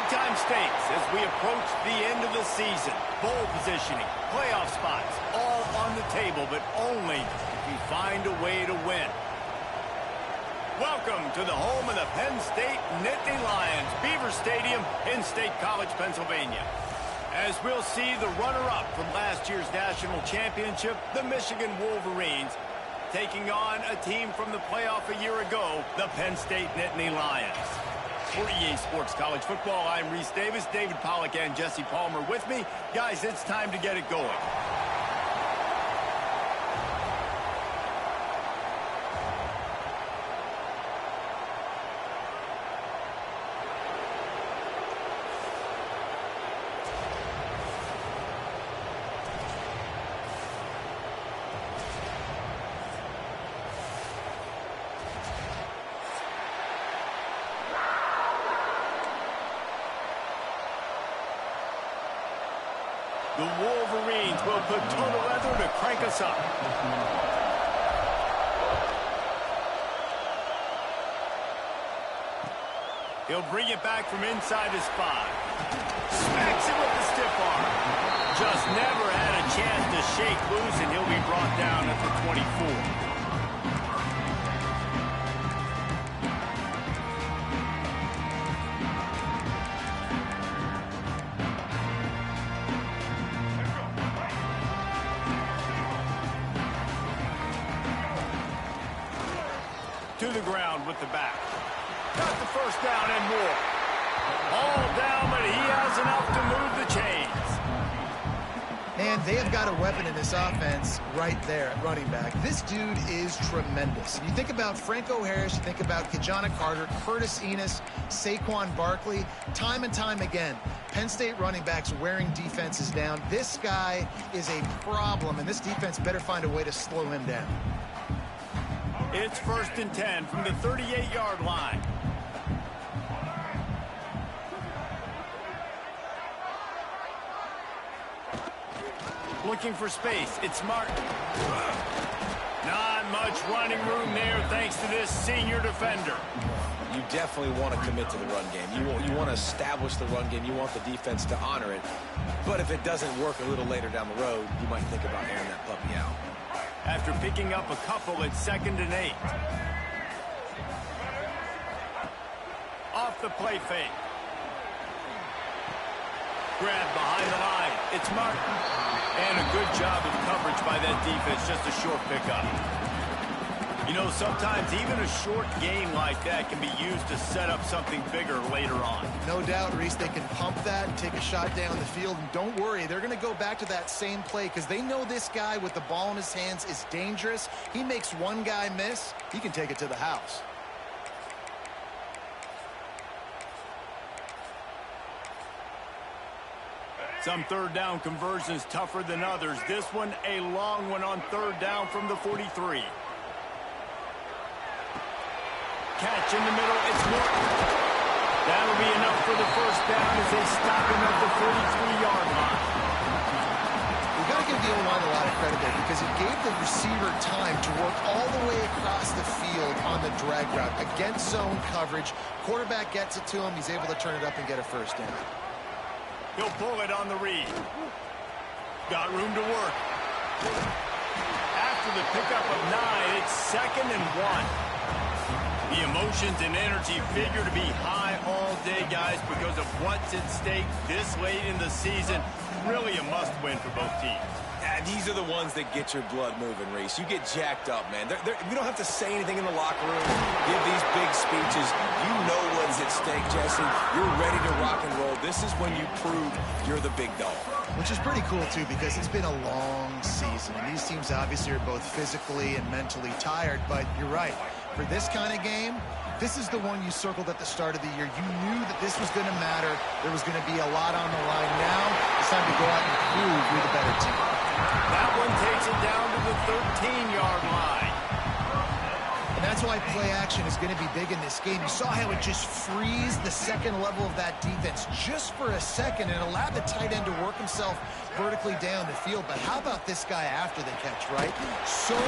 Big-time stakes as we approach the end of the season. Bowl positioning, playoff spots, all on the table, but only if you find a way to win. Welcome to the home of the Penn State Nittany Lions, Beaver Stadium in State College, Pennsylvania. As we'll see the runner-up from last year's national championship, the Michigan Wolverines, taking on a team from the playoff a year ago, the Penn State Nittany Lions. For EA Sports College Football, I'm Reese Davis, David Pollack, and Jesse Palmer with me. Guys, it's time to get it going. The Wolverines will put total leather to crank us up. He'll bring it back from inside his 5. Smacks it with the stiff arm. Just never had a chance to shake loose, and he'll be brought down at the 24. To the ground with the back. Got the first down and more. All down, but he has enough to move the chains. And they have got a weapon in this offense right there at running back. This dude is tremendous. You think about Franco Harris, you think about Kajana Carter, Curtis Enos, Saquon Barkley, time and time again. Penn State running backs wearing defenses down. This guy is a problem, and this defense better find a way to slow him down. It's 1st and 10 from the 38-yard line. Looking for space. It's Martin. Not much running room there thanks to this senior defender. You definitely want to commit to the run game. You want to establish the run game. You want the defense to honor it. But if it doesn't work a little later down the road, you might think about airing that puppy out. After picking up a couple, it's 2nd and 8. Off the play fake. Grab behind the line. It's Martin. And a good job of coverage by that defense. Just a short pickup. You know, sometimes even a short game like that can be used to set up something bigger later on. No doubt, Reese, they can pump that and take a shot down the field. And don't worry, they're going to go back to that same play because they know this guy with the ball in his hands is dangerous. He makes one guy miss, he can take it to the house. Some 3rd down conversions tougher than others. This one, a long one on 3rd down from the 43. Catch in the middle, it's Morton. That'll be enough for the 1st down as they stop him at the 43-yard line. We've got to give the O-line a lot of credit there because it gave the receiver time to work all the way across the field on the drag route against zone coverage. Quarterback gets it to him, he's able to turn it up and get a 1st down. He'll pull it on the read. Got room to work. After the pickup of 9, it's 2nd and 1. The emotions and energy figure to be high all day, guys, because of what's at stake this late in the season. Really a must-win for both teams. These are the ones that get your blood moving, Reese. You get jacked up, man. You don't have to say anything in the locker room, give these big speeches. You know what's at stake, Jesse. You're ready to rock and roll. This is when you prove you're the big dog. Which is pretty cool, too, because it's been a long season. And these teams obviously are both physically and mentally tired, but you're right. For this kind of game, this is the one you circled at the start of the year. You knew that this was going to matter. There was going to be a lot on the line. Now it's time to go out and prove you're the better team. That one takes it down to the 13-yard line. And that's why play action is going to be big in this game. You saw how it just frees the second level of that defense just for a second and allowed the tight end to work himself vertically down the field. But how about this guy after the catch, right? So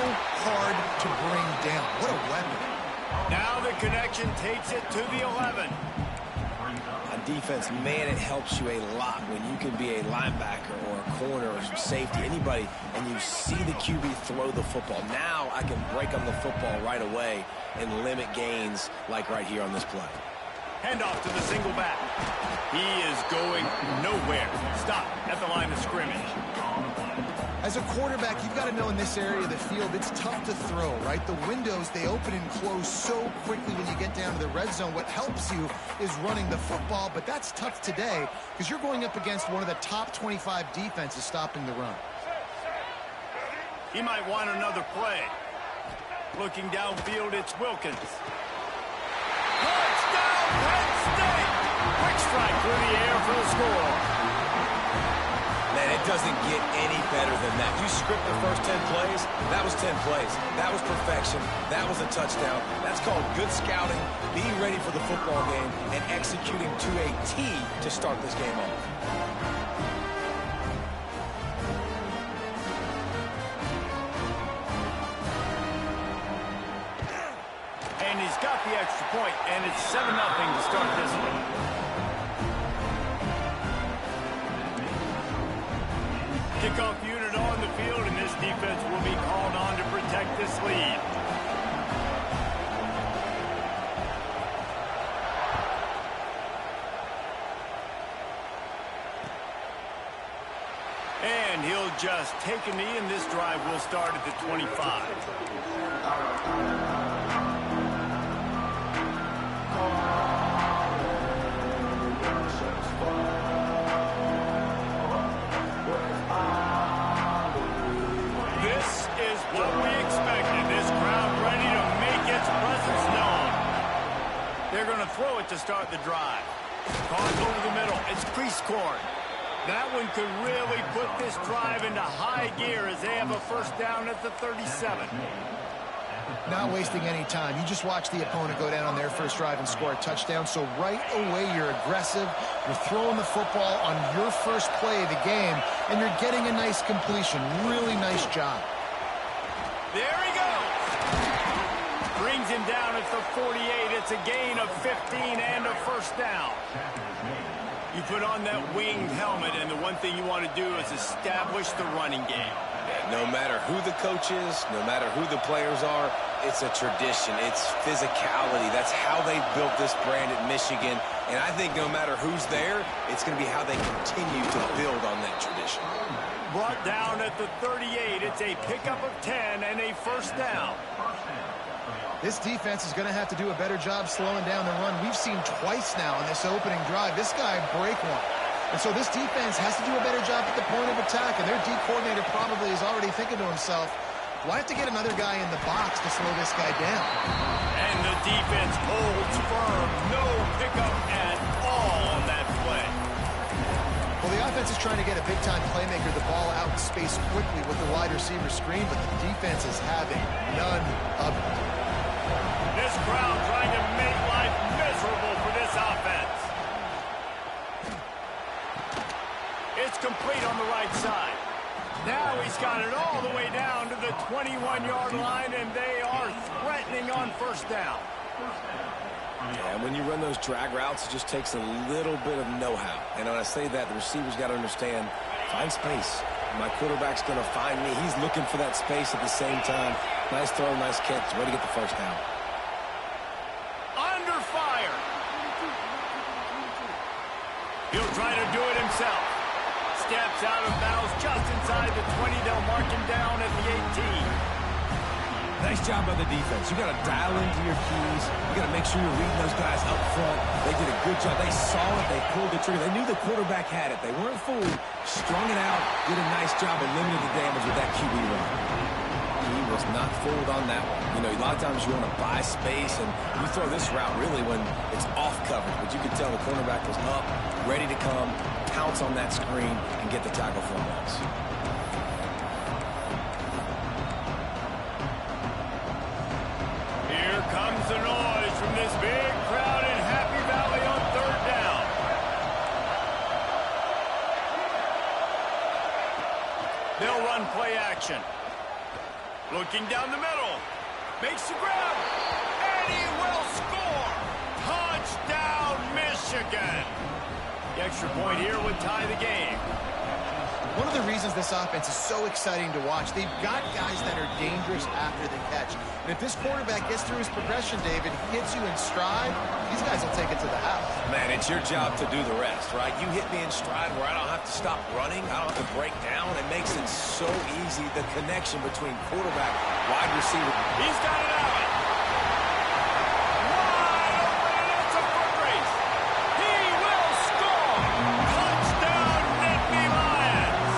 hard to bring down. What a weapon. Now the connection takes it to the 11. On defense, man, it helps you a lot when you can be a linebacker or a corner or safety, anybody, and you see the QB throw the football. Now I can break on the football right away and limit gains like right here on this play. Handoff to the single back. He is going nowhere. Stop at the line of scrimmage. As a quarterback, you've got to know in this area of the field, it's tough to throw, right? The windows, they open and close so quickly when you get down to the red zone. What helps you is running the football, but that's tough today because you're going up against one of the top 25 defenses stopping the run. He might want another play. Looking downfield, it's Wilkins. Touchdown, Penn State! Quick strike through the air for the score. Man, it doesn't get any better than that. You script the first 10 plays, that was 10 plays. That was perfection. That was a touchdown. That's called good scouting, being ready for the football game, and executing to a T to start this game off. And he's got the extra point, and it's 7-0 to start this one. Kickoff unit on the field, and this defense will be called on to protect this lead. And he'll just take a knee, and this drive will start at the 25. This is what we expected. This crowd ready to make its presence known. They're going to throw it to start the drive. Caught over the middle. It's crease court. That one could really put this drive into high gear as they have a first down at the 37. Not wasting any time. You just watch the opponent go down on their first drive and score a touchdown. So right away, you're aggressive. You're throwing the football on your first play of the game, and you're getting a nice completion. Really nice job. There he goes. Brings him down at the 48. It's a gain of 15 and a first down. You put on that winged helmet, and the one thing you want to do is establish the running game. No matter who the coach is, no matter who the players are, it's a tradition. It's physicality. That's how they built this brand at Michigan. And I think no matter who's there, it's going to be how they continue to build on that tradition. Brought down at the 38. It's a pickup of 10 and a first down. This defense is going to have to do a better job slowing down the run. We've seen twice now in this opening drive. This guy break one. And so this defense has to do a better job at the point of attack. And their D coordinator probably is already thinking to himself, well, I have to get another guy in the box to slow this guy down. And the defense holds firm. No pickup at all on that play. Well, the offense is trying to get a big-time playmaker the ball out in space quickly with the wide receiver screen, but the defense is having none of it. This crowd trying to make life miserable for this offense. It's complete on the right side. Now he's got it all the way down to the 21-yard line, and they are threatening on first down. Yeah, when you run those drag routes, it just takes a little bit of know-how. And when I say that, the receiver's got to understand, find space. My quarterback's going to find me. He's looking for that space at the same time. Nice throw, nice catch. Way to get the first down. Under fire. He'll try to do it himself. Steps out of bounds just inside the 20. They'll mark him down at the 18. Nice job by the defense. You got to dial into your keys. You got to make sure you're reading those guys up front. They did a good job. They saw it. They pulled the trigger. They knew the quarterback had it. They weren't fooled. Strung it out. Did a nice job of limiting the damage with that QB run. He was not fooled on that one. You know, a lot of times you want to buy space, and you throw this route really when it's off coverage. But you could tell the cornerback was up, ready to come, pounce on that screen, and get the tackle for a loss. Here comes the noise from this big crowd in Happy Valley on third down. They'll run play action. Looking down the middle. Makes the grab. And he will score. Touchdown, Michigan. The extra point here would tie the game. One of the reasons this offense is so exciting to watch, they've got guys that are dangerous after the catch. And if this quarterback gets through his progression, David, hits you in stride, these guys will take it to the house. Man, it's your job to do the rest, right? You hit me in stride where I don't have to stop running. I don't have to break down. It makes it so easy, the connection between quarterback, wide receiver. He's got it out. Wide open, and it's a foot race. He will score. Touchdown, Nittany Lions.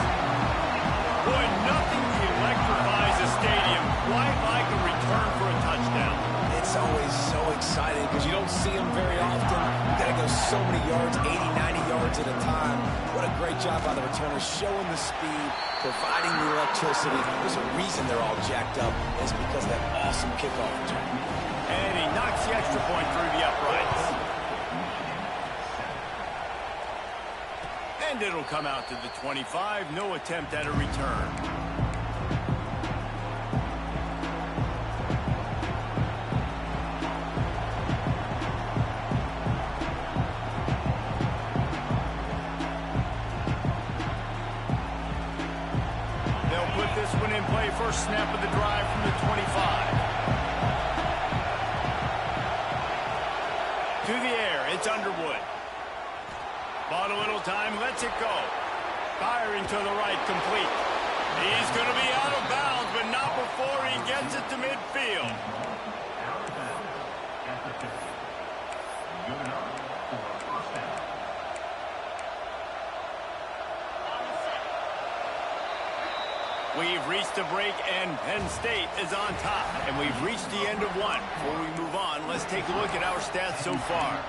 Boy, nothing electrifies a stadium quite like a return for a touchdown. It's always so exciting because you don't see them very often. You got to go so many yards, 80, 90 yards at a time. What a great job by the returners, showing the speed, providing the electricity. There's a reason they're all jacked up. It's because of that awesome kickoff return. And he knocks the extra point through the uprights. And it'll come out to the 25. No attempt at a return. It's Underwood. Bought a little time, lets it go. Firing to the right, complete. He's going to be out of bounds, but not before he gets it to midfield. We've reached a break, and Penn State is on top. And we've reached the end of one. Before we move on, let's take a look at our stats so far.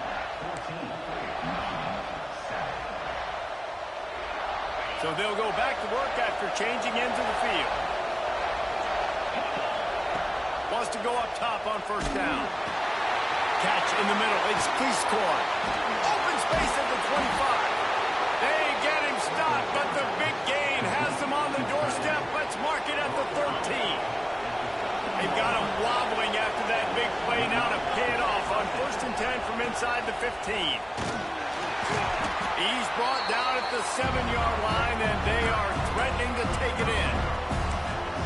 So they'll go back to work after changing into the field. Wants to go up top on first down. Catch in the middle. It's Cleescore. Open space at the 25. They get him stopped, but the big gain has them on the doorstep. Let's mark it at the 13. They've got him wobbling after that big play now to pay it off on 1st and 10 from inside the 15. He's brought down at the 7-yard line, and they are threatening to take it in.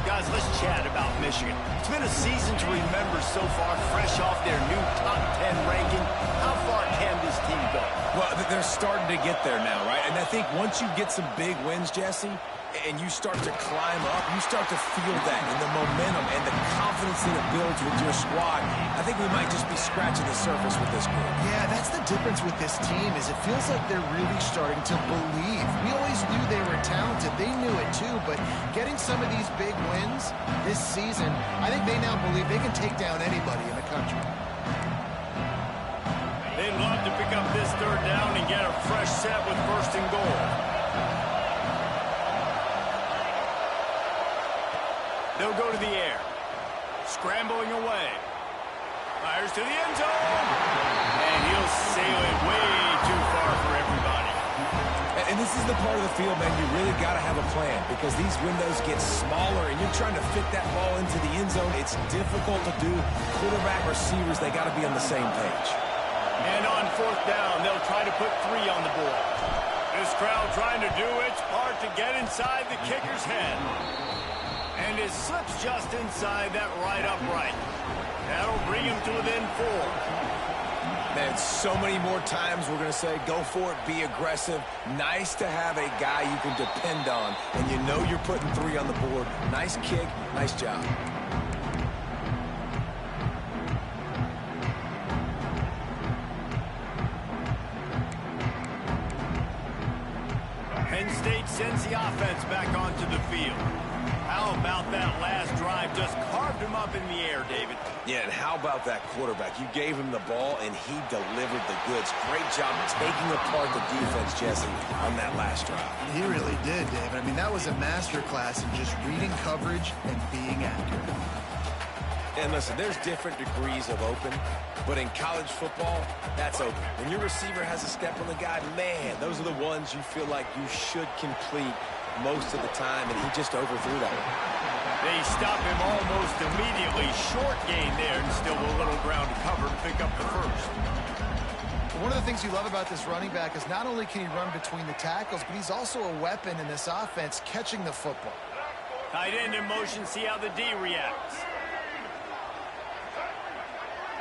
Guys, let's chat about Michigan. It's been a season to remember so far, fresh off their new top 10 ranking. How far can this team go? Well, they're starting to get there now, right? And I think once you get some big wins, Jesse, and you start to climb up, you start to feel that and the momentum and the confidence that it builds with your squad. I think we might just be scratching the surface with this group. Yeah, that's the difference with this team is it feels like they're really starting to believe. We always knew they were talented. They knew it too, but getting some of these big wins this season, I think they now believe they can take down anybody in the country. They'd love to pick up this 3rd down and get a fresh set with 1st and goal. They'll go to the air. Scrambling away. Fires to the end zone. And he'll sail it way too far for everybody. And this is the part of the field, man, you really got to have a plan because these windows get smaller and you're trying to fit that ball into the end zone. It's difficult to do. Quarterback, receivers, they got to be on the same page. And on 4th down, they'll try to put 3 on the board. This crowd trying to do its part to get inside the kicker's head. And it slips just inside that right upright. That'll bring him to within 4. Man, so many more times we're going to say, go for it, be aggressive. Nice to have a guy you can depend on, and you know you're putting 3 on the board. Nice kick, nice job. Penn State sends the offense back onto the field. How about that last drive? Just carved him up in the air, David. Yeah, and how about that quarterback? You gave him the ball, and he delivered the goods. Great job taking apart the defense, Jesse, on that last drive. He really did, David. I mean, that was a masterclass in just reading coverage and being accurate. And listen, there's different degrees of open, but in college football, that's open. When your receiver has a step on the guy, man, those are the ones you feel like you should complete most of the time, and he just overthrew that one. They stop him almost immediately. Short gain there, and still a little ground to cover to pick up the 1st. One of the things you love about this running back is not only can he run between the tackles, but he's also a weapon in this offense, catching the football. Tight end in motion, see how the D reacts.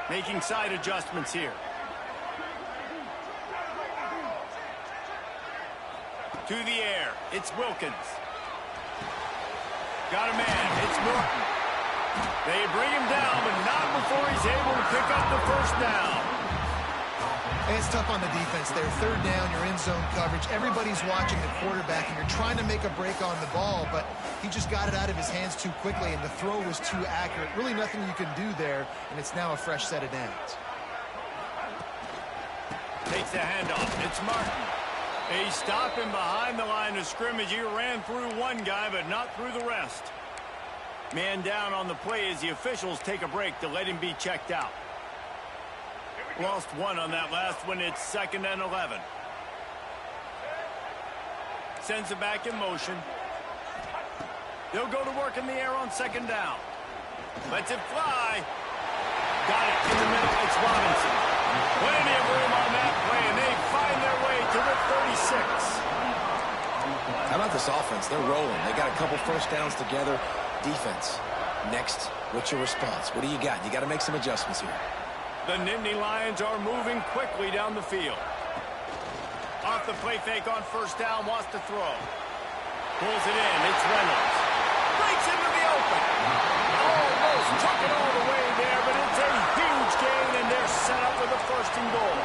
Making side adjustments here. To the air, it's Wilkins. Got a man, it's Norton. They bring him down, but not before he's able to pick up the 1st down. And it's tough on the defense there. 3rd down, you're in zone coverage. Everybody's watching the quarterback, and you're trying to make a break on the ball, but he just got it out of his hands too quickly, and the throw was too accurate. Really nothing you can do there, and it's now a fresh set of downs. Takes the handoff. It's Martin. They stop him behind the line of scrimmage. He ran through one guy, but not through the rest. Man down on the play as the officials take a break to let him be checked out. Lost 1 on that last one. It's 2nd and 11. Sends it back in motion. They'll go to work in the air on 2nd down. Lets it fly. Got it in the middle. It's Robinson. Plenty of room on that play, and they find their way to the 36. How about this offense? They're rolling. They got a couple 1st downs together. Defense. Next, what's your response? What do you got? You got to make some adjustments here. The Nittany Lions are moving quickly down the field. Off the play fake on first down, wants to throw. Pulls it in, it's Reynolds. Breaks into the open. Almost took it all the way there, but it's a huge gain, and they're set up with a first and goal.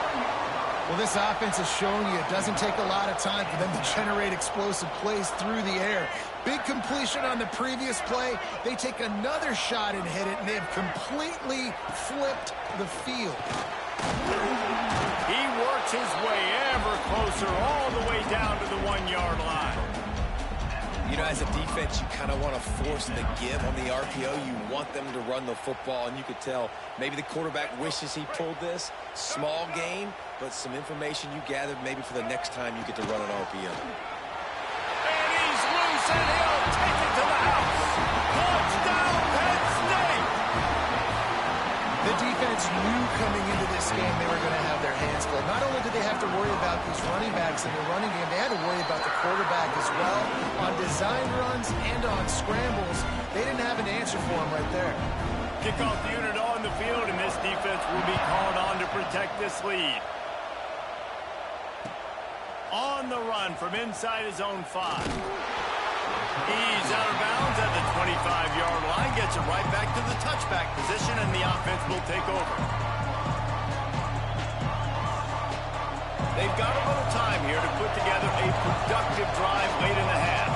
Well, this offense is showing you it doesn't take a lot of time for them to generate explosive plays through the air. Big completion on the previous play. They take another shot and hit it, and they have completely flipped the field. He works his way ever closer all the way down to the 1-yard line. You know, as a defense, you kind of want to force the give on the RPO. You want them to run the football, and you could tell maybe the quarterback wishes he pulled this. Small gain, but some information you gathered maybe for the next time you get to run an RPO. And he's loose, and he'll take it to the house. Touchdown, Penn State! The defense knew coming into this game they were going to have their hands full. Not only did they have to worry about these running backs in the running game, they had to worry about the quarterback as well. On design runs and on scrambles, they didn't have an answer for him right there. Kickoff unit on the field, and this defense will be called on to protect this lead. On the run from inside his own 5. He's out of bounds at the 25-yard line, gets it right back to the touchback position, and the offense will take over. They've got a little time here to put together a productive drive late in the half.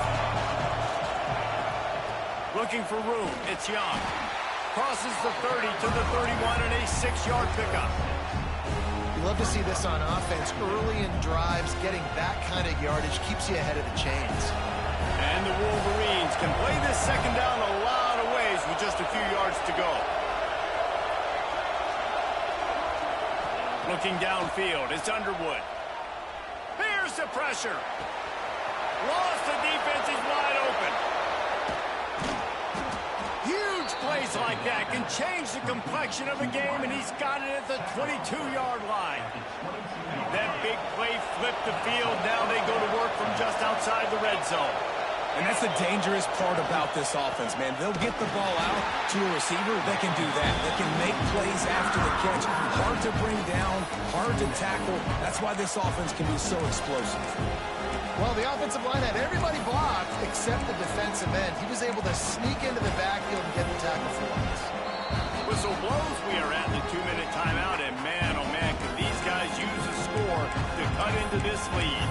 Looking for room, it's Young. Crosses the 30 to the 31 and a 6-yard pickup. You love to see this on offense. Early in drives, getting that kind of yardage keeps you ahead of the chains. And the Wolverines can play this second down a lot of ways with just a few yards to go. Looking downfield, it's Underwood. Here's the pressure. Lost the defense, is wide open. Huge plays like that can change the complexion of a game, and he's got it at the 22-yard line. That big play flipped the field. Now they go to work from just outside the red zone. And that's the dangerous part about this offense, man. They'll get the ball out to a receiver. They can do that. They can make plays after the catch. Hard to bring down, hard to tackle. That's why this offense can be so explosive. Well, the offensive line had everybody blocked except the defensive end. He was able to sneak into the backfield and get the tackle for once. Whistle blows. We are at the 2-minute timeout, and man, oh man, could these guys use a score to cut into this lead.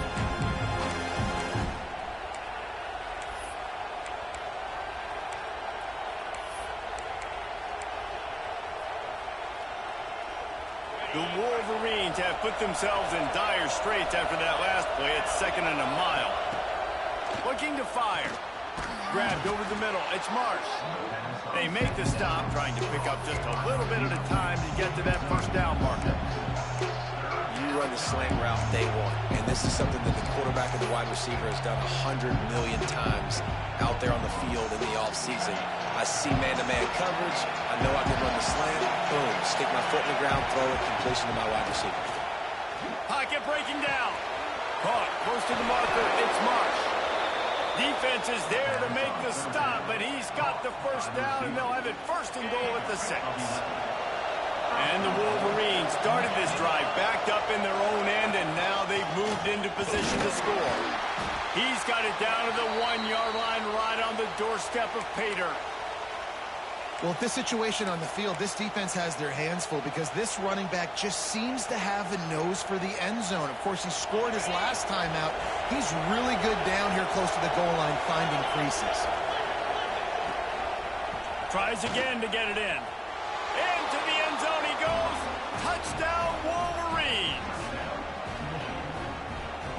The Wolverines have put themselves in dire straits after that last play. It's 2nd and a mile. Looking to fire. Grabbed over the middle. It's Marsh. They make the stop, trying to pick up just a little bit at a time to get to that first down marker. You run the slant route day one, and this is something that the quarterback and the wide receiver has done 100 million times out there on the field in the offseason. I see man-to-man coverage. I know I can run the slant. Boom, stick my foot in the ground, throw it, completion to my wide receiver. Pocket breaking down. Caught close to the marker. It's Marsh. Defense is there to make the stop, but he's got the first down, and they'll have it 1st and goal at the 6. And the Wolverines started this drive backed up in their own end, and now they've moved into position to score. He's got it down to the 1-yard line right on the doorstep of Pater. Well, this situation on the field, this defense has their hands full because this running back just seems to have a nose for the end zone. Of course, he scored his last time out. He's really good down here close to the goal line, finding creases. Tries again to get it in. Into the end zone he goes. Touchdown, Wolverines.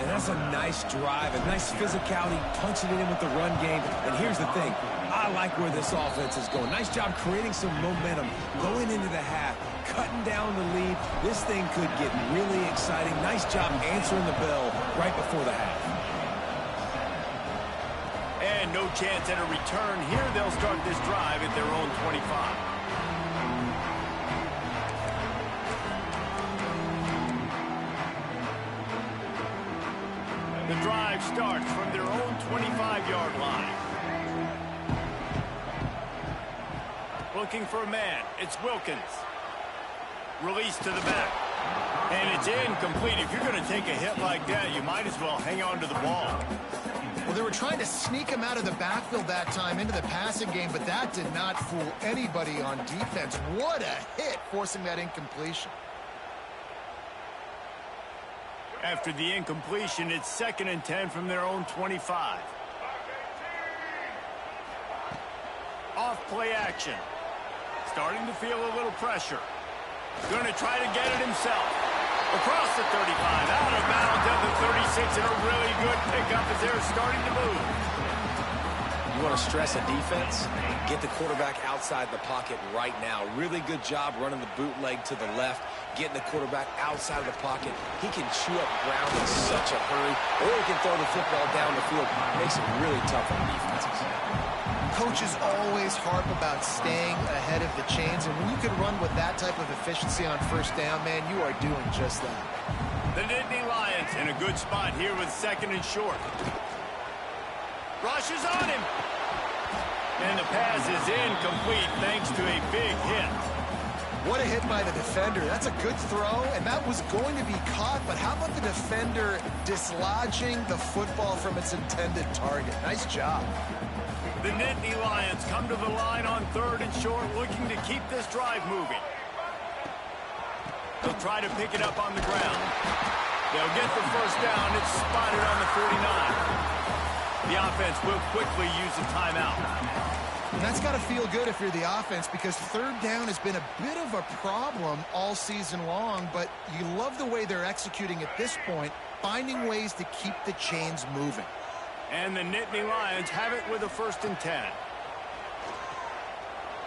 And that's a nice drive, a nice physicality, punching it in with the run game. And here's the thing. I like where this offense is going. Nice job creating some momentum, going into the half, cutting down the lead. This thing could get really exciting. Nice job answering the bell right before the half. And no chance at a return here. They'll start this drive at their own 25. The drive starts from their own 25-yard line. Looking for a man. It's Wilkins. Release to the back. And it's incomplete. If you're going to take a hit like that, you might as well hang on to the ball. Well, they were trying to sneak him out of the backfield that time into the passing game, but that did not fool anybody on defense. What a hit, forcing that incompletion. After the incompletion, it's 2nd and 10 from their own 25. Off play action. Starting to feel a little pressure. Going to try to get it himself. Across the 35, out of bounds at the 36, and a really good pickup as they're starting to move. You want to stress a defense? Get the quarterback outside the pocket right now. Really good job running the bootleg to the left, getting the quarterback outside of the pocket. He can chew up ground in such a hurry, or he can throw the football down the field. Makes it really tough on defenses. Coaches always harp about staying ahead of the chains, and when you can run with that type of efficiency on first down, man, you are doing just that. The Nittany Lions in a good spot here with 2nd and short. Rushes on him. And the pass is incomplete thanks to a big hit. What a hit by the defender. That's a good throw, and that was going to be caught, but how about the defender dislodging the football from its intended target? Nice job. The Nittany Lions come to the line on 3rd and short, looking to keep this drive moving. They'll try to pick it up on the ground. They'll get the first down. It's spotted on the 49. The offense will quickly use a timeout. And that's got to feel good if you're the offense, because 3rd down has been a bit of a problem all season long, but you love the way they're executing at this point, finding ways to keep the chains moving. And the Nittany Lions have it with a 1st and 10.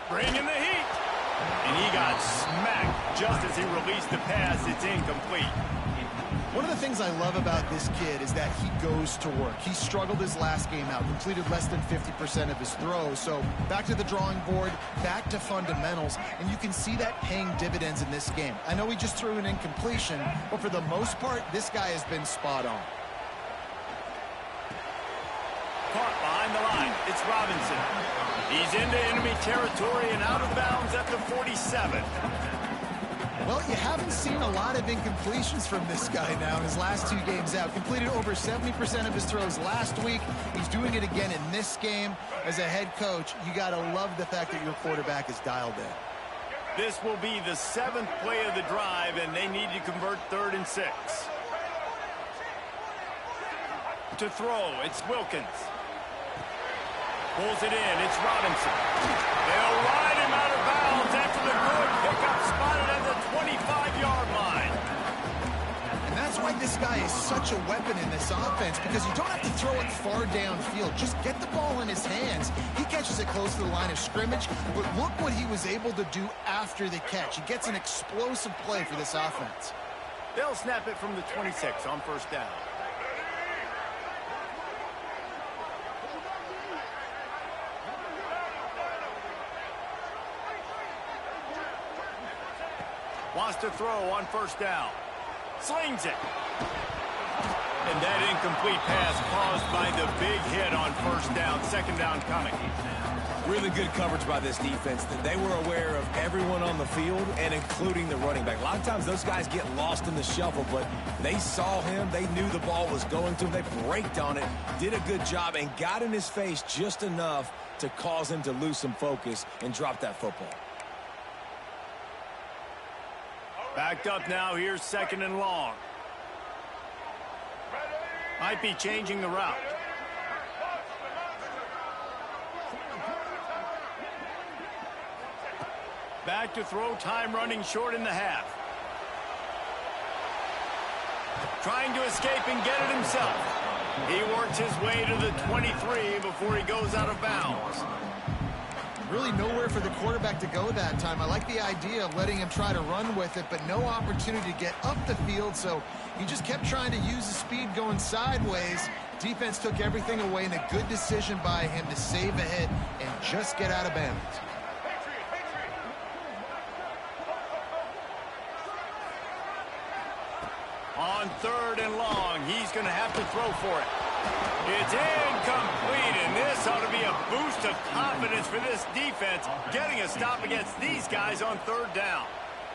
Bringing the heat. And he got smacked just as he released the pass. It's incomplete. One of the things I love about this kid is that he goes to work. He struggled his last game out, completed less than 50% of his throws. So back to the drawing board, back to fundamentals, and you can see that paying dividends in this game. I know he just threw an incompletion, but for the most part, this guy has been spot on. Caught behind the line. It's Robinson. He's into enemy territory and out of bounds at the 47. Well, you haven't seen a lot of incompletions from this guy now in his last 2 games out. Completed over 70% of his throws last week. He's doing it again in this game. As a head coach, you got to love the fact that your quarterback is dialed in. This will be the 7th play of the drive, and they need to convert 3rd and 6. To throw, it's Wilkins. Pulls it in, it's Robinson. They'll ride him out of bounds after the good pickup spotted at the 25-yard line. And that's why this guy is such a weapon in this offense, because you don't have to throw it far downfield. Just get the ball in his hands. He catches it close to the line of scrimmage, but look what he was able to do after the catch. He gets an explosive play for this offense. They'll snap it from the 26 on 1st down. Wants to throw on 1st down. Slings it. And that incomplete pass caused by the big hit on 1st down. 2nd down coming. Really good coverage by this defense. That they were aware of everyone on the field and including the running back. A lot of times those guys get lost in the shuffle, but they saw him. They knew the ball was going to him. They braked on it, did a good job, and got in his face just enough to cause him to lose some focus and drop that football. Backed up now. Here's 2nd and long. Might be changing the route. Back to throw. Time running short in the half. Trying to escape and get it himself. He works his way to the 23 before he goes out of bounds. Really nowhere for the quarterback to go that time. I like the idea of letting him try to run with it, but no opportunity to get up the field, so he just kept trying to use the speed going sideways. Defense took everything away, and a good decision by him to save a hit and just get out of bounds. On 3rd and long, he's going to have to throw for it. It's incomplete, and this ought to be a boost of confidence for this defense, getting a stop against these guys on 3rd down.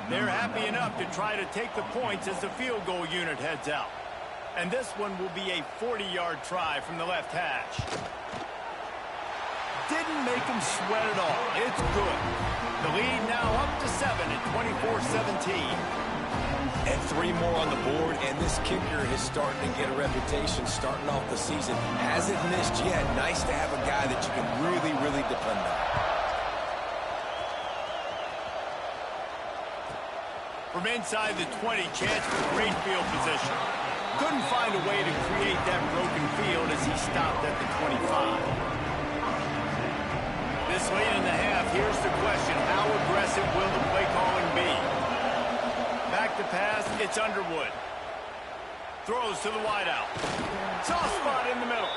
They're happy enough to try to take the points as the field goal unit heads out. And this one will be a 40-yard try from the left hash. Didn't make him sweat at all. It's good. The lead now up to 7 at 24-17. And 3 more on the board, and this kicker is starting to get a reputation starting off the season. Hasn't missed yet. Nice to have a guy that you can really, really depend on. From inside the 20, chance for great field position. Couldn't find a way to create that broken field as he stopped at the 25. This late in the half, here's the question. How aggressive will the play calling be? Back to pass, it's Underwood. Throws to the wideout. Soft spot in the middle.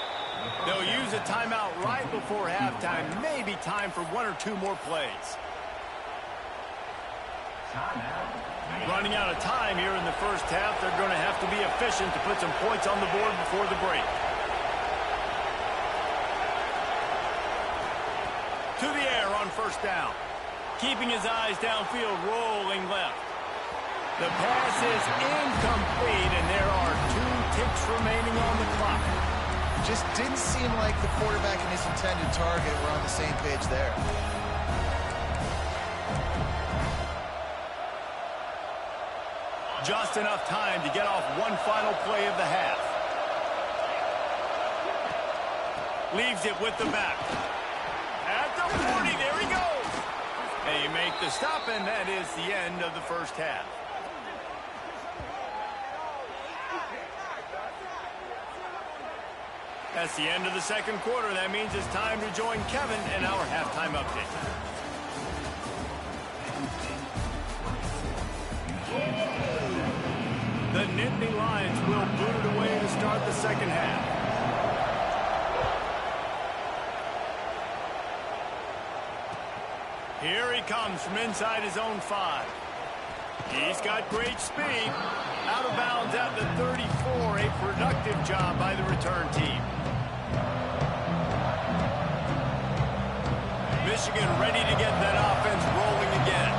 They'll use a timeout right before halftime. Maybe time for 1 or 2 more plays. Running out of time here in the first half. They're going to have to be efficient to put some points on the board before the break. To the air on first down. Keeping his eyes downfield, rolling left. The pass is incomplete, and there are 2 ticks remaining on the clock. Just didn't seem like the quarterback and his intended target were on the same page there. Just enough time to get off one final play of the half. Leaves it with the back. At the 40, there he goes. They make the stop, and that is the end of the first half. That's the end of the second quarter. That means it's time to join Kevin in our halftime update. The Nittany Lions will boot it away to start the second half. Here he comes from inside his own 5. He's got great speed. Out of bounds at the 34. A productive job by the return team. Michigan ready to get that offense rolling again.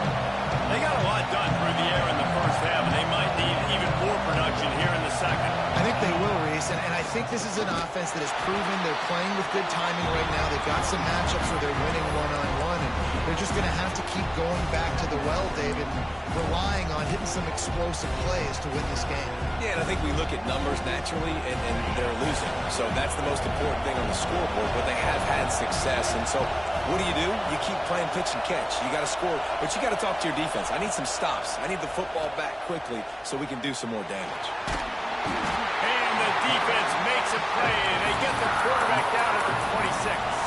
They got a lot done through the air in the first half, and they might need even more production here in the second. I think they will, Reese, and I think this is an offense that has proven they're playing with good timing right now. They've got some matchups where they're winning one-on-one, and they're just going to have to keep going back to the well, David, and relying on hitting some explosive plays to win this game. Yeah, and I think we look at numbers naturally, and they're losing. So that's the most important thing on the scoreboard, but they have had success. And so what do? You keep playing pitch and catch. You got to score, but you got to talk to your defense. I need some stops. I need the football back quickly so we can do some more damage. And the defense makes a play, and they get the quarterback down at the 26.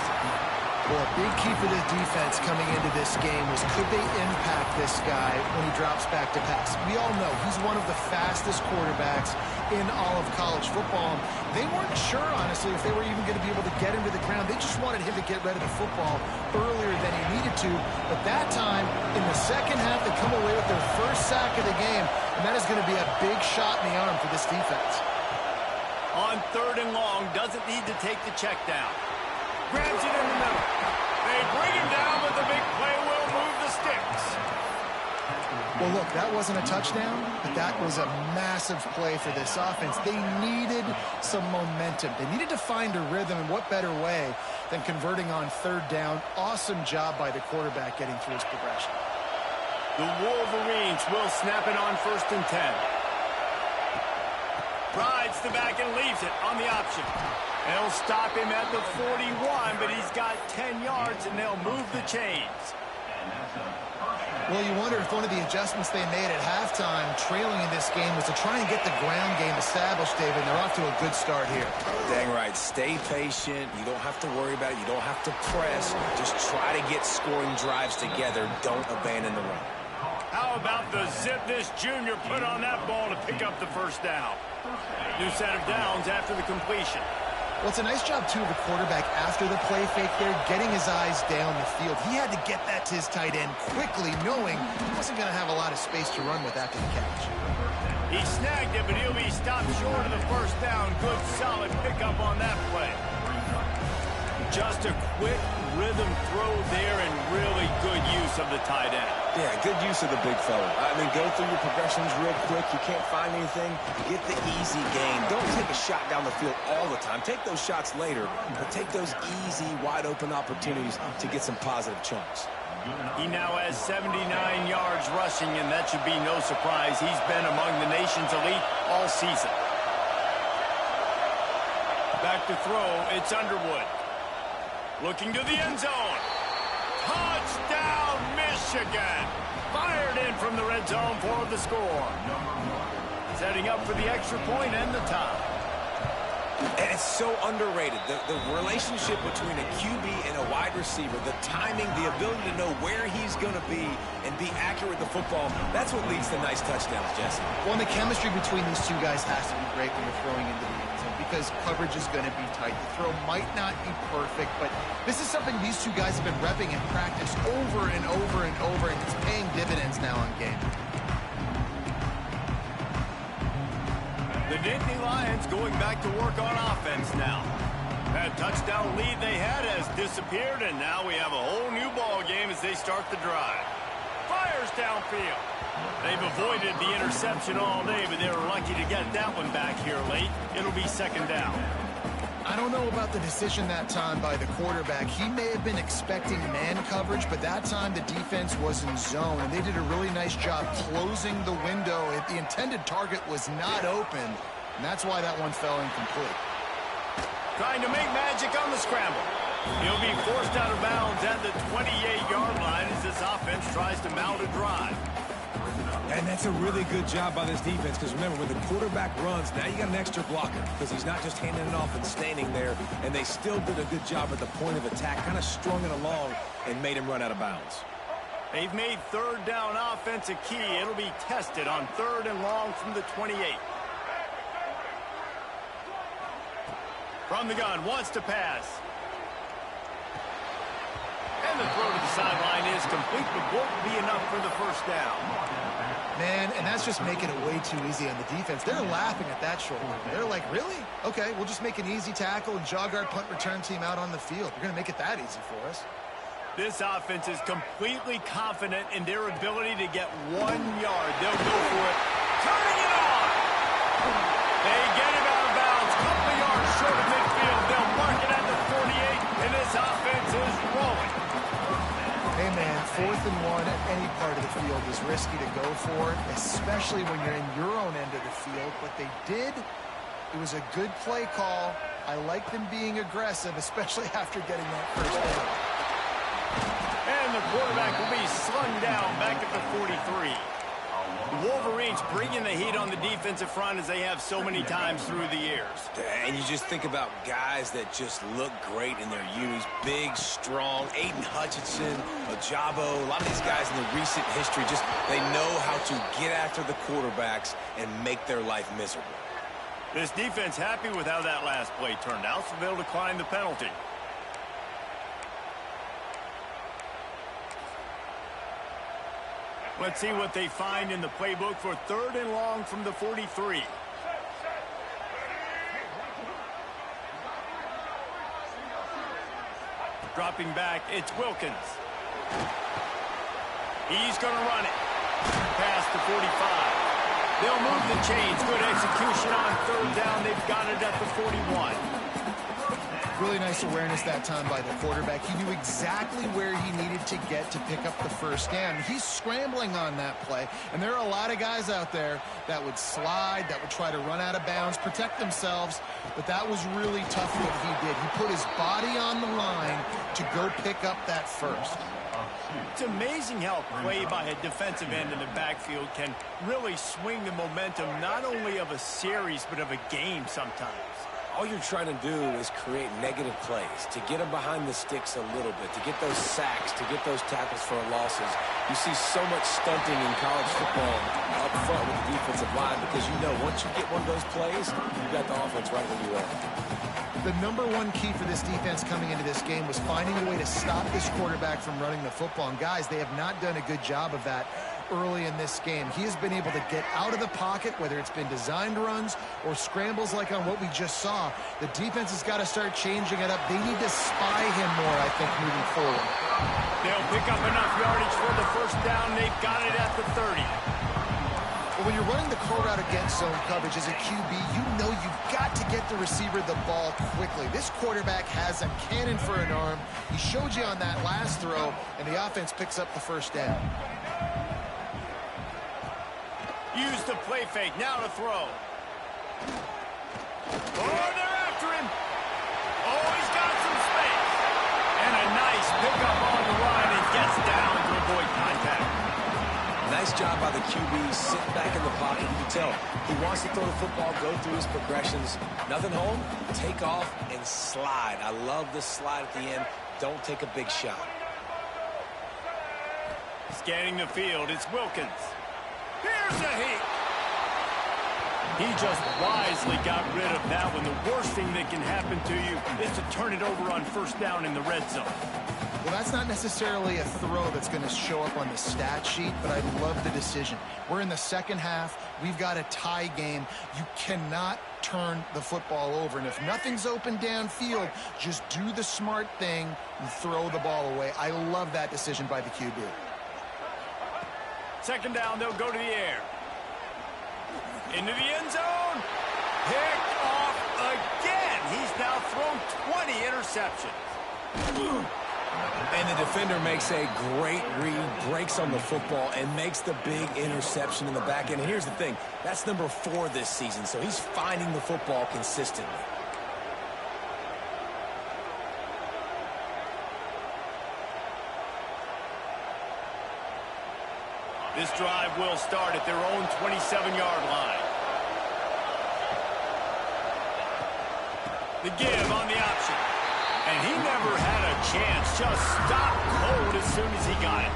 Well, a big key for the defense coming into this game was could they impact this guy when he drops back to pass. We all know he's one of the fastest quarterbacks in all of college football. They weren't sure, honestly, if they were even going to be able to get him to the ground. They just wanted him to get rid of the football earlier than he needed to. But that time, in the second half, they come away with their first sack of the game, and that is going to be a big shot in the arm for this defense. On 3rd and long, doesn't need to take the check down. Grabs it in the middle. They bring him down, but the big play will move the sticks. Well, look, that wasn't a touchdown, but that was a massive play for this offense. They needed some momentum. They needed to find a rhythm, and what better way than converting on 3rd down. Awesome job by the quarterback getting through his progression. The Wolverines will snap it on 1st and 10. Rides the back and leaves it on the option. They'll stop him at the 41, but he's got 10 yards, and they'll move the chains. Well, you wonder if one of the adjustments they made at halftime, trailing in this game, was to try and get the ground game established, David. They're off to a good start here. Dang right. Stay patient. You don't have to worry about it. You don't have to press. Just try to get scoring drives together. Don't abandon the run. How about the zip this junior put on that ball to pick up the first down? New set of downs after the completion. Well, it's a nice job, too, of the quarterback after the play fake there, getting his eyes down the field. He had to get that to his tight end quickly, knowing he wasn't going to have a lot of space to run with after the catch. He snagged it, but he'll be stopped short of the first down. Good, solid pickup on that play. Just a quick rhythm throw there and really good use of the tight end. Yeah, good use of the big fella. I mean, go through your progressions real quick. You can't find anything, get the easy gain. Don't take a shot down the field all the time. Take those shots later, but take those easy, wide-open opportunities to get some positive chunks. He now has 79 yards rushing, and that should be no surprise. He's been among the nation's elite all season. Back to throw, it's Underwood. Looking to the end zone. Touchdown, Michigan! Fired in from the red zone for the score. Setting up for the extra point and the tie. And it's so underrated. The relationship between a QB and a wide receiver, the timing, the ability to know where he's going to be and be accurate with the football, that's what leads to nice touchdowns, Jesse. Well, and the chemistry between these two guys has to be great when you're throwing into the end zone because coverage is going to be tight. The throw might not be perfect, but this is something these two guys have been repping in practice over and over and over, and it's paying dividends now on game. The Nittany Lions going back to work on offense now. That touchdown lead they had has disappeared, and now we have a whole new ball game as they start the drive. Fires downfield. They've avoided the interception all day, but they were lucky to get that one back here late. It'll be second down. I don't know about the decision that time by the quarterback. He may have been expecting man coverage, but that time the defense was in zone, and they did a really nice job closing the window. The intended target was not open, and that's why that one fell incomplete. Trying to make magic on the scramble. He'll be forced out of bounds at the 28-yard line as this offense tries to mount a drive. And that's a really good job by this defense because, remember, when the quarterback runs, now you got an extra blocker because he's not just handing it off and standing there, and they still did a good job at the point of attack, kind of strung it along and made him run out of bounds. They've made third down offense a key. It'll be tested on 3rd and long from the 28. From the gun, wants to pass. And the throw to the sideline is complete, but won't be enough for the first down. Man, and that's just making it way too easy on the defense. They're laughing at that short. They're like, really? Okay, we'll just make an easy tackle and jog our punt return team out on the field. We're going to make it that easy for us. This offense is completely confident in their ability to get 1 yard. They'll go for it. Turning it on! They get it out of bounds. Couple of yards short of midfield. They'll mark it at the 48, and this offense is rolling. Hey, man, 4th and 1 at any part of the field is risky to go for, especially when you're in your own end of the field. But they did. It was a good play call. I like them being aggressive, especially after getting that first down. And the quarterback will be slung down back at the 43. The Wolverines bringing the heat on the defensive front as they have so many times through the years. And you just think about guys that just look great in their unis. Big, strong, Aiden Hutchinson, Ojabo, a lot of these guys in the recent history, just they know how to get after the quarterbacks and make their life miserable. This defense happy with how that last play turned out, so they'll decline the penalty. Let's see what they find in the playbook for 3rd and long from the 43. Dropping back, it's Wilkins. He's going to run it. Past the 45. They'll move the chains. Good execution on 3rd down. They've got it at the 41. Really nice awareness that time by the quarterback. He knew exactly where he needed to get to pick up the first down. He's scrambling on that play, and there are a lot of guys out there that would slide, that would try to run out of bounds, protect themselves, but that was really tough what he did. He put his body on the line to go pick up that first. It's amazing how play by a defensive end in the backfield can really swing the momentum not only of a series but of a game sometimes. All you're trying to do is create negative plays, to get them behind the sticks a little bit, to get those sacks, to get those tackles for losses. You see so much stunting in college football up front with the defensive line because you know once you get one of those plays, you got the offense right where you are. The #1 key for this defense coming into this game was finding a way to stop this quarterback from running the football. And guys, they have not done a good job of that. early in this game. He has been able to get out of the pocket, whether it's been designed runs or scrambles like on what we just saw. The defense has got to start changing it up. They need to spy him more, I think, moving forward. They'll pick up enough yardage for the first down. They've got it at the 30. But when you're running the core route against zone coverage as a QB, you know you've got to get the receiver the ball quickly. This quarterback has a cannon for an arm. He showed you on that last throw, and the offense picks up the first down. Use the play fake. Now to throw. Oh, they're after him. Oh, he's got some space. And a nice pickup on the line and gets down to avoid contact. Nice job by the QB, sitting back in the pocket. You can tell he wants to throw the football, go through his progressions. Nothing home, take off and slide. I love the slide at the end. Don't take a big shot. Scanning the field, it's Wilkins. Here's the heat. He just wisely got rid of that one. The worst thing that can happen to you is to turn it over on first down in the red zone. Well, that's not necessarily a throw that's going to show up on the stat sheet, but I love the decision. We're in the second half. We've got a tie game. You cannot turn the football over. And if nothing's open downfield, just do the smart thing and throw the ball away. I love that decision by the QB. Second down, they'll go to the air. Into the end zone. Picked off again. He's now thrown 20 interceptions. And the defender makes a great read, breaks on the football, and makes the big interception in the back end. And here's the thing, that's number 4 this season, so he's finding the football consistently. This drive will start at their own 27-yard line. The give on the option. And he never had a chance. Just stopped cold as soon as he got it.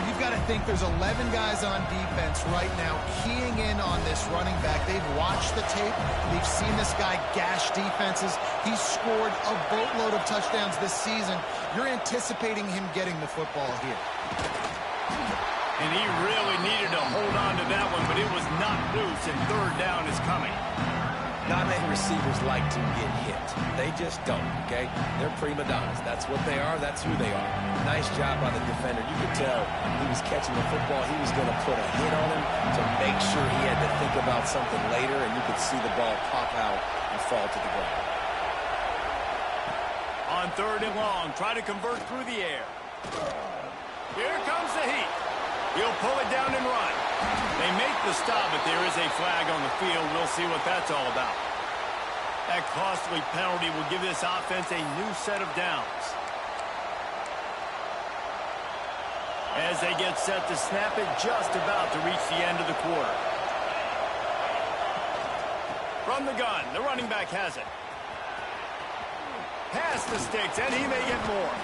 You've got to think there's 11 guys on defense right now keying in on this running back. They've watched the tape. They've seen this guy gash defenses. He's scored a boatload of touchdowns this season. You're anticipating him getting the football here. And he really needed to hold on to that one, but it was not loose, and third down is coming. Not many receivers like to get hit. They just don't, okay? They're prima donnas. That's what they are. That's who they are. Nice job by the defender. You could tell he was catching the football. He was going to put a hit on him to make sure he had to think about something later, and you could see the ball pop out and fall to the ground. On third and long, try to convert through the air. Here comes the heat. He'll pull it down and run. They make the stop, but there is a flag on the field. We'll see what that's all about. That costly penalty will give this offense a new set of downs. As they get set to snap it, just about to reach the end of the quarter. From the gun, the running back has it. Past the sticks, and he may get more.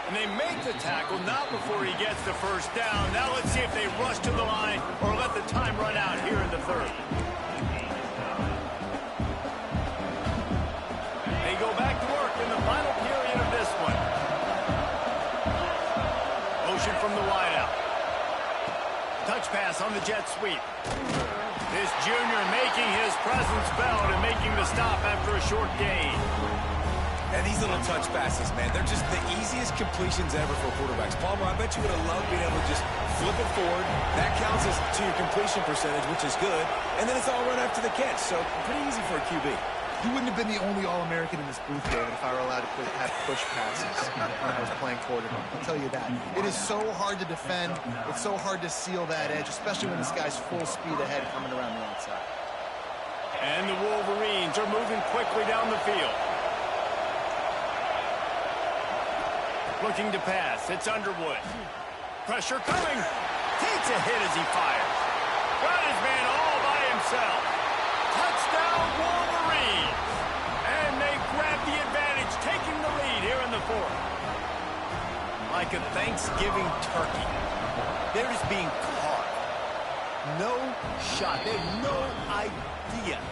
And they make the tackle, not before he gets the first down. Now let's see if they rush to the line or let the time run out here in the third. They go back to work in the final period of this one. Motion from the wideout. Touch pass on the jet sweep. This junior making his presence felt and making the stop after a short gain. And these little touch passes, man, they're just the easiest completions ever for quarterbacks. Palmer, I bet you would have loved being able to just flip it forward. That counts as to your completion percentage, which is good. And then it's all run after the catch. So pretty easy for a QB. You wouldn't have been the only All-American in this booth, David, if I were allowed to have push passes when I was playing quarterback. I'll tell you that. It is so hard to defend. It's so hard to seal that edge, especially when this guy's full speed ahead coming around the outside. And the Wolverines are moving quickly down the field. Looking to pass. It's Underwood. Pressure coming. Takes a hit as he fires. Got his man all by himself. Touchdown Wolverines. And they grab the advantage, taking the lead here in the fourth. Like a Thanksgiving turkey. They're just being carved. No shot. They have no idea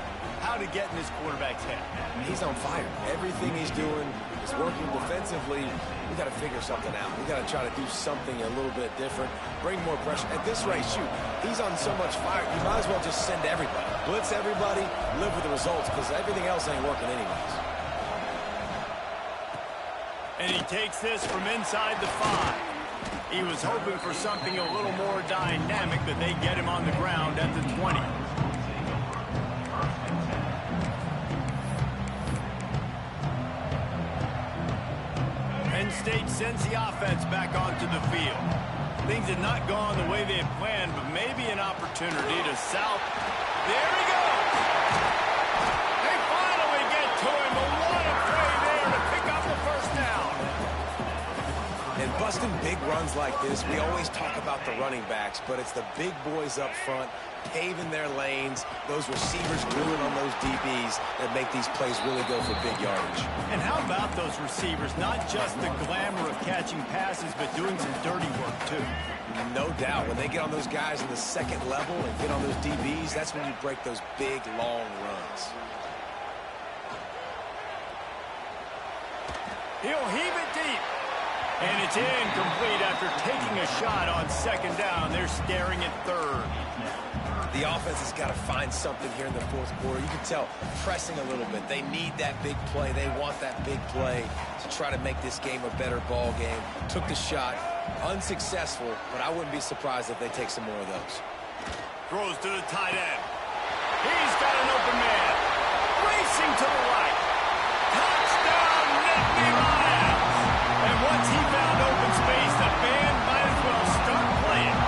how to get in this quarterback's head. He's on fire. Everything he's doing is working defensively. We got to figure something out. We got to try to do something a little bit different, bring more pressure. At this rate, shoot, he's on so much fire, you might as well just send everybody. Blitz everybody, live with the results, because everything else ain't working anyways. And he takes this from inside the 5. He was hoping for something a little more dynamic, but they get him on the ground at the 20. Penn State sends the offense back onto the field. Things had not gone the way they had planned, but maybe an opportunity to South. There he goes! They finally get to him, but what a play there to pick up the first down. And busting big runs like this, we always talk about the running backs, but it's the big boys up front, paving their lanes, those receivers gluing on those DBs that make these plays really go for big yardage. And how about those receivers? Not just the glamour of catching passes, but doing some dirty work, too. No doubt. When they get on those guys in the second level and get on those DBs, that's when you break those big, long runs. He'll heave it deep. And it's incomplete after taking a shot on second down. They're staring at third. The offense has got to find something here in the fourth quarter. You can tell pressing a little bit. They need that big play. They want that big play to try to make this game a better ball game. Took the shot. Unsuccessful, but I wouldn't be surprised if they take some more of those. Throws to the tight end. He's got an open man. Racing to the right. Touchdown, Nittany Lions. And once he found open space, the band might as well start playing.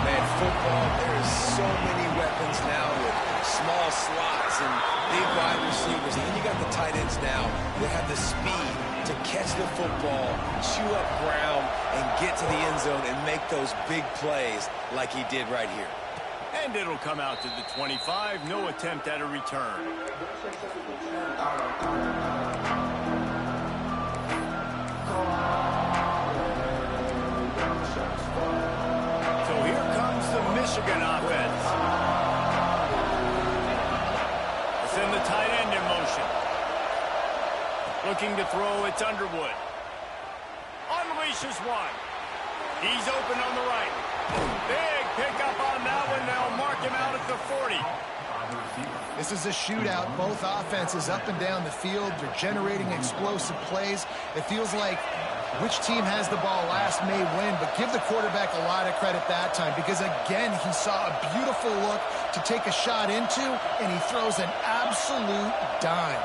Man, football, there is so many weapons now with small slots and big wide receivers. And then you got the tight ends now that have the speed to catch the football, chew up ground, and get to the end zone and make those big plays like he did right here. And it'll come out to the 25. No attempt at a return. So here comes the Michigan offense. They send the tight end in motion. Looking to throw, it's Underwood. Unleashes one. He's open on the right. Big pickup on that one. They'll mark him out at the 40. This is a shootout. Both offenses up and down the field. They're generating explosive plays. It feels like which team has the ball last may win, but give the quarterback a lot of credit that time because, again, he saw a beautiful look to take a shot into, and he throws an absolute dime.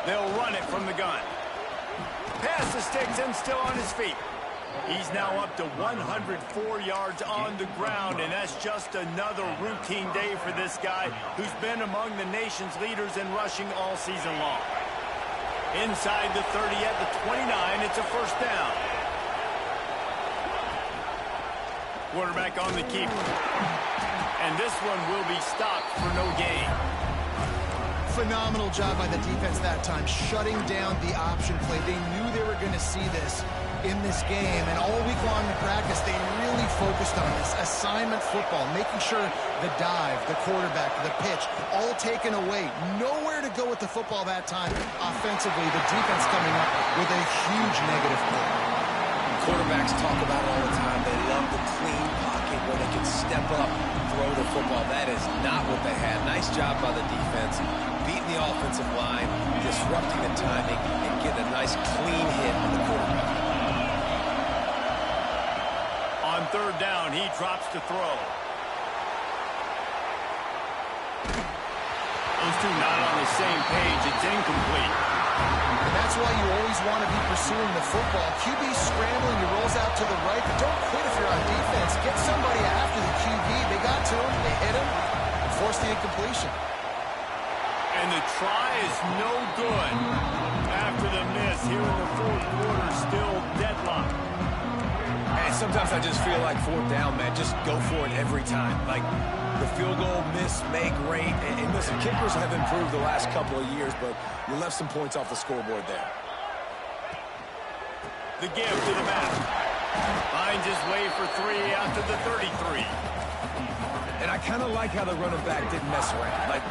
They'll run it from the gun. Pass the sticks and still on his feet. He's now up to 104 yards on the ground, and that's just another routine day for this guy who's been among the nation's leaders in rushing all season long. Inside the 30 at the 29, it's a first down. Quarterback on the keeper. And this one will be stopped for no gain. Phenomenal job by the defense that time, shutting down the option play. They knew they were going to see this in this game, and all week long in practice, they really focused on this assignment football, making sure the dive, the quarterback, the pitch, all taken away. Nowhere to go with the football that time. Offensively, the defense coming up with a huge negative play. Quarterbacks talk about it all the time. They love the clean pocket where they can step up, throw the football. That is not what they had. Nice job by the defense, beating the offensive line, disrupting the timing, and getting a nice clean hit on the quarterback. On third down, he drops to throw. Those two not on the same page. It's incomplete. And that's why you always want to be pursuing the football. QB scrambling, he rolls out to the right, but don't quit if you're on defense. Get somebody after the QB. They got to him, they hit him, and forced the incompletion. And the try is no good. After the miss here in the fourth quarter, still deadlocked. And sometimes I just feel like fourth down, man, just go for it every time. Like the field goal miss, make rate. And listen, kickers have improved the last couple of years, but you left some points off the scoreboard there. The give to the back. Finds his way for 3 after the 33. And I kind of like how the running back didn't mess around. Like,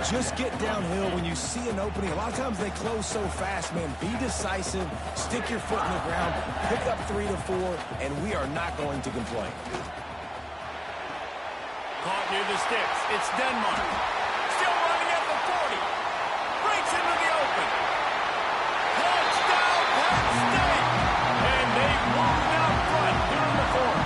just get downhill when you see an opening. A lot of times they close so fast, man. Be decisive, stick your foot in the ground, pick up 3 to 4, and we are not going to complain. Caught near the sticks. It's Denmark. Still running at the 40. Breaks into the open. Touchdown, Penn State! And they've moved out front here in the fourth.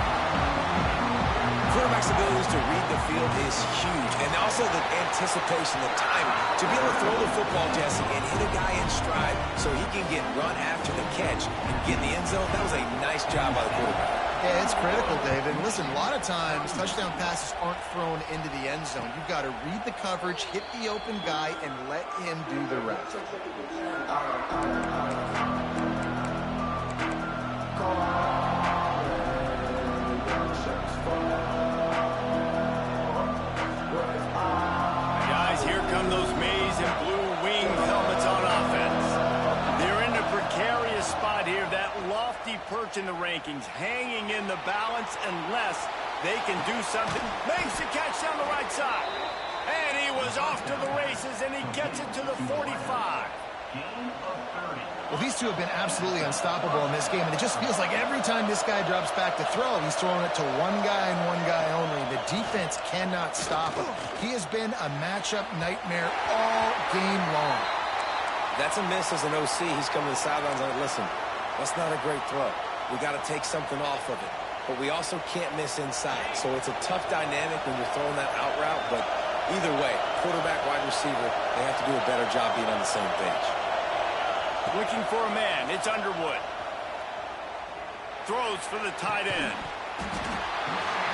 Quarterback's abilities to read the field is huge. And also the anticipation, the timing. To be able to throw the football, Jesse, and hit a guy in stride so he can get run after the catch and get in the end zone, that was a nice job by the quarterback. Yeah, it's critical, David. And listen, a lot of times touchdown passes aren't thrown into the end zone. You've got to read the coverage, hit the open guy, and let him do the rest. Guys, here come those maize and blue wing helmets on offense. They're in a precarious spot here, that lofty perch in the rankings, hanging in the balance unless they can do something. Makes the catch down the right side. And he was off to the races, and he gets it to the 45. Well, these two have been absolutely unstoppable in this game, and it just feels like every time this guy drops back to throw, he's throwing it to one guy and one guy only. The defense cannot stop him. He has been a matchup nightmare all game long. That's a miss as an OC. He's coming to the sidelines like, listen, that's not a great throw. We got to take something off of it. But we also can't miss inside. So it's a tough dynamic when you're throwing that out route. But either way, quarterback, wide receiver, they have to do a better job being on the same page. Looking for a man. It's Underwood. Throws for the tight end.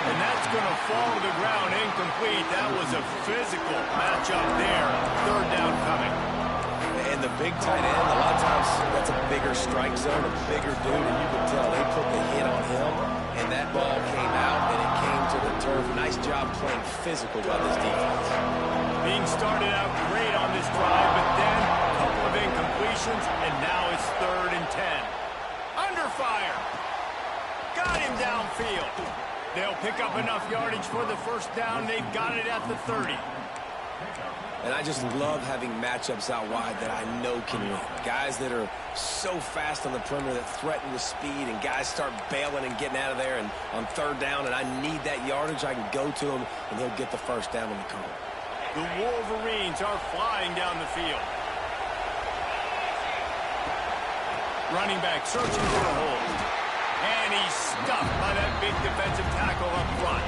And that's going to fall to the ground incomplete. That was a physical matchup there. Third down coming. And the big tight end, a lot of times that's a bigger strike zone, a bigger dude, and you can tell they put the hit on him, and that ball came out, and it came to the turf. Nice job playing physical by this defense. Being started out great on this drive, but then a couple of incompletions, and now it's 3rd and 10. Under fire. Got him downfield. They'll pick up enough yardage for the first down. They've got it at the 30. And I just love having matchups out wide that I know can win. Guys that are so fast on the perimeter that threaten with speed, and guys start bailing and getting out of there. And on 3rd down, and I need that yardage, I can go to him, and he'll get the first down on the call. The Wolverines are flying down the field. Running back searching for a hole. And he's stuffed by that big defensive tackle up front.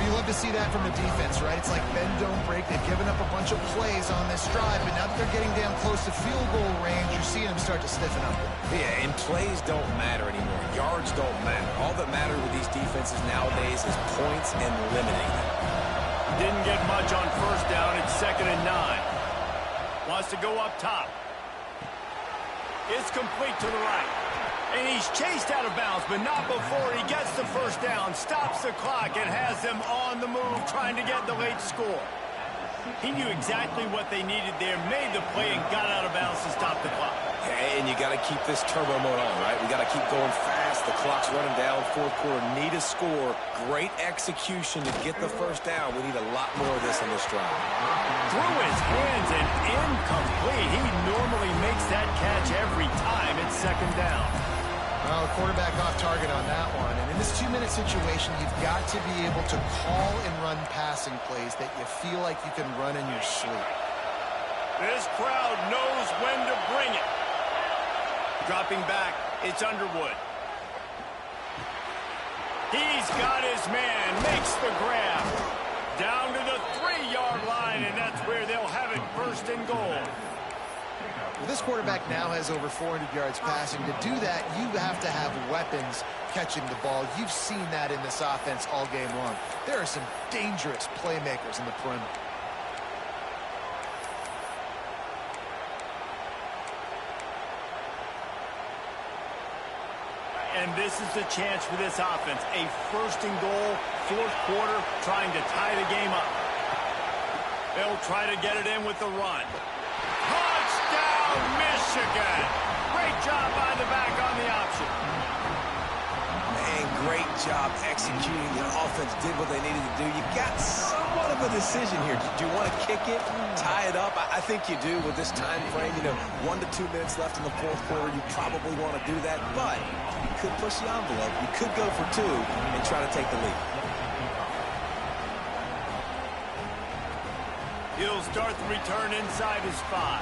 You love to see that from the defense, right? It's like bend, don't break. They've given up a bunch of plays on this drive, but now that they're getting down close to field goal range, you're seeing them start to stiffen up. Yeah, and plays don't matter anymore. Yards don't matter. All that matters with these defenses nowadays is points and limiting them. Didn't get much on first down. It's 2nd and 9. Wants to go up top. It's complete to the right. And he's chased out of bounds, but not before he gets the first down, stops the clock, and has them on the move trying to get the late score. He knew exactly what they needed there, made the play, and got out of bounds to stop the clock. And you got to keep this turbo mode on, right? We got to keep going fast. The clock's running down. 4th quarter, need a score. Great execution to get the first down. We need a lot more of this on this drive. Through his hands and incomplete. He normally makes that catch every time. It's 2nd down. Well, the quarterback off target on that one. And in this 2-minute situation, you've got to be able to call and run passing plays that you feel like you can run in your sleep. This crowd knows when to bring it. Dropping back, it's Underwood. He's got his man, makes the grab. Down to the 3-yard line, and that's where they'll have it 1st and goal. Well, this quarterback now has over 400 yards passing. To do that, you have to have weapons catching the ball. You've seen that in this offense all game long. There are some dangerous playmakers in the perimeter. And this is the chance for this offense. A 1st and goal, 4th quarter, trying to tie the game up. They'll try to get it in with the run. Touchdown, Michigan! Great job by the back on the option. job executing. The offense did what they needed to do. You got somewhat of a decision here. Do you want to kick it, tie it up? I think you do with this time frame. 1 to 2 minutes left in the fourth quarter. You probably want to do that, but you could push the envelope. You could go for 2 and try to take the lead. He'll start the return inside his 5.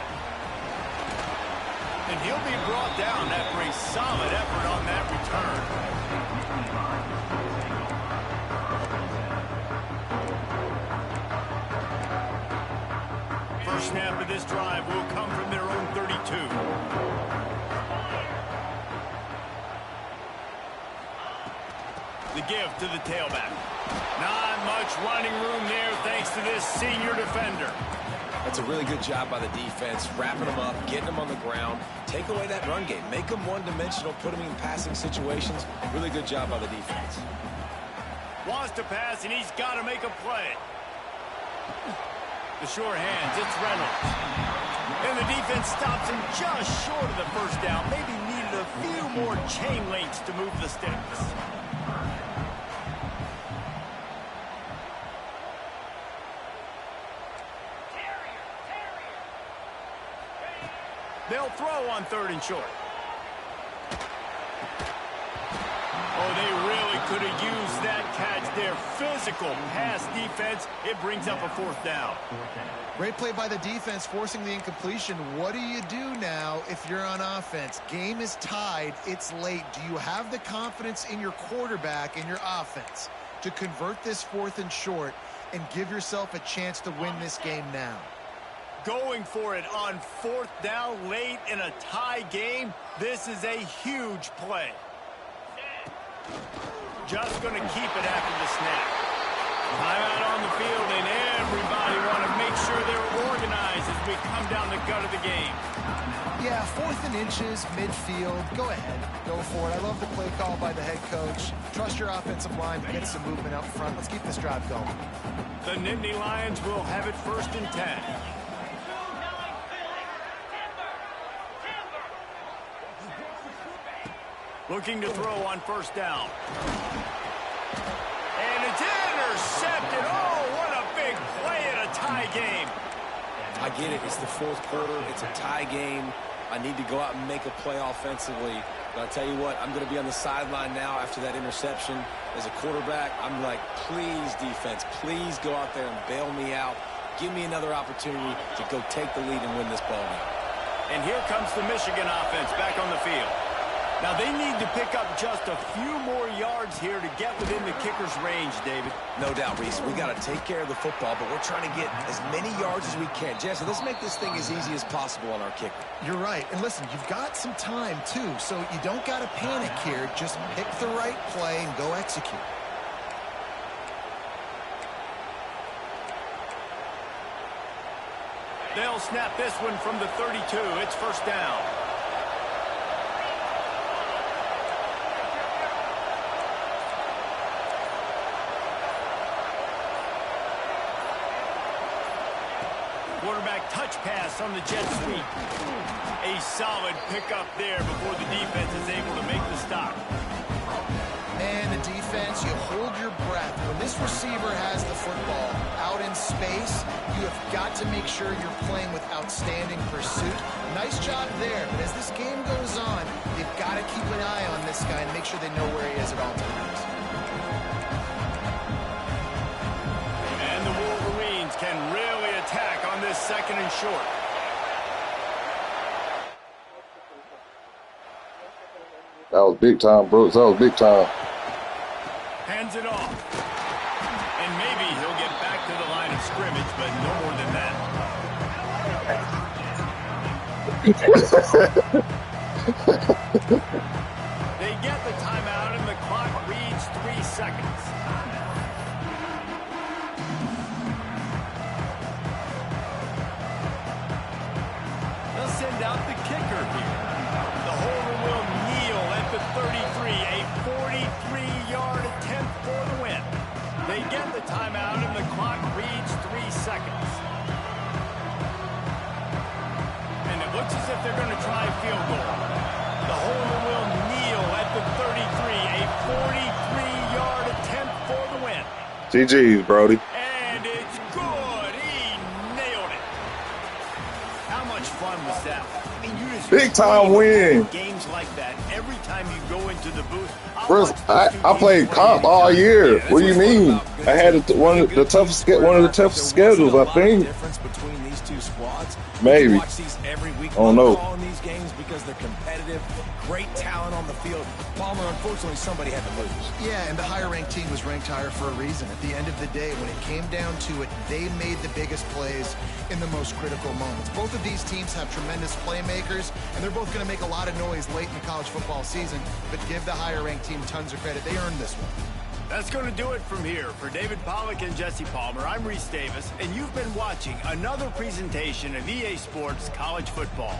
And he'll be brought down after a solid effort on that return. First snap of this drive will come from their own 32. The give to the tailback. Not much running room there thanks to this senior defender. That's a really good job by the defense, wrapping them up, getting them on the ground. Take away that run game. Make them one-dimensional, put them in passing situations. Really good job by the defense. Wants to pass, and he's got to make a play. The sure hands, it's Reynolds. And the defense stops him just short of the first down. Maybe needed a few more chain links to move the sticks. They'll throw on 3rd and short. Oh, they really could have used that catch there. Physical pass defense. It brings up a 4th down. Great play by the defense, forcing the incompletion. What do you do now if you're on offense? Game is tied. It's late. Do you have the confidence in your quarterback and your offense to convert this 4th and short and give yourself a chance to win this game now? Going for it on 4th down late in a tie game. This is a huge play. Just going to keep it after the snap. Timeout on the field, and everybody want to make sure they're organized as we come down the gut of the game. Yeah, 4th and inches, midfield. Go ahead. Go for it. I love the play call by the head coach. Trust your offensive line to get some movement up front. Let's keep this drive going. The Nittany Lions will have it 1st and 10. Looking to throw on 1st down. And it's intercepted. Oh, what a big play in a tie game. I get it. It's the 4th quarter. It's a tie game. I need to go out and make a play offensively. But I'll tell you what, I'm going to be on the sideline now after that interception. As a quarterback, I'm like, please, defense, please go out there and bail me out. Give me another opportunity to go take the lead and win this ball game. And here comes the Michigan offense back on the field. Now, they need to pick up just a few more yards here to get within the kicker's range, David. No doubt, Reese. We got to take care of the football, but we're trying to get as many yards as we can. Jesse, let's make this thing as easy as possible on our kicker. You're right. And listen, you've got some time, too, so you don't got to panic here. Just pick the right play and go execute. They'll snap this one from the 32. It's 1st down. Quarterback touch pass on the jet sweep. A solid pickup there before the defense is able to make the stop. And the defense, you hold your breath. When this receiver has the football out in space, you have got to make sure you're playing with outstanding pursuit. Nice job there, but as this game goes on, you've got to keep an eye on this guy and make sure they know where he is at all times. And the Wolverines can really attack on this 2nd and short. That was big time, Brooks. That was big time. Hands it off. And maybe he'll get back to the line of scrimmage, but no more than that. They get the timeout, and the clock reads 3 seconds. They'll send out the kicker here. The holder will kneel at the 33, a 43-yard attempt for the win. They get the timeout, and the clock reads 3 seconds. And it looks as if they're going to try a field goal. The holder will GG's, Brody. And it's good. He nailed it. How much fun was that? I mean, you just Big time win. Games like that every time you go into the booth. First, I played comp all year. What do you mean? I had one of the toughest schedules, I think. Difference between these two squads. Maybe. Watch these every week. I don't know. In these games because they're competitive, great talent on the field. Palmer, unfortunately, somebody had to lose. Yeah, and the higher-ranked team was ranked higher for a reason. At the end of the day, when it came down to it, they made the biggest plays in the most critical moments. Both of these teams have tremendous playmakers, and they're both going to make a lot of noise late in the college football season, but give the higher-ranked team tons of credit. They earned this one. That's going to do it from here. For David Pollack and Jesse Palmer, I'm Reese Davis, and you've been watching another presentation of EA Sports College Football.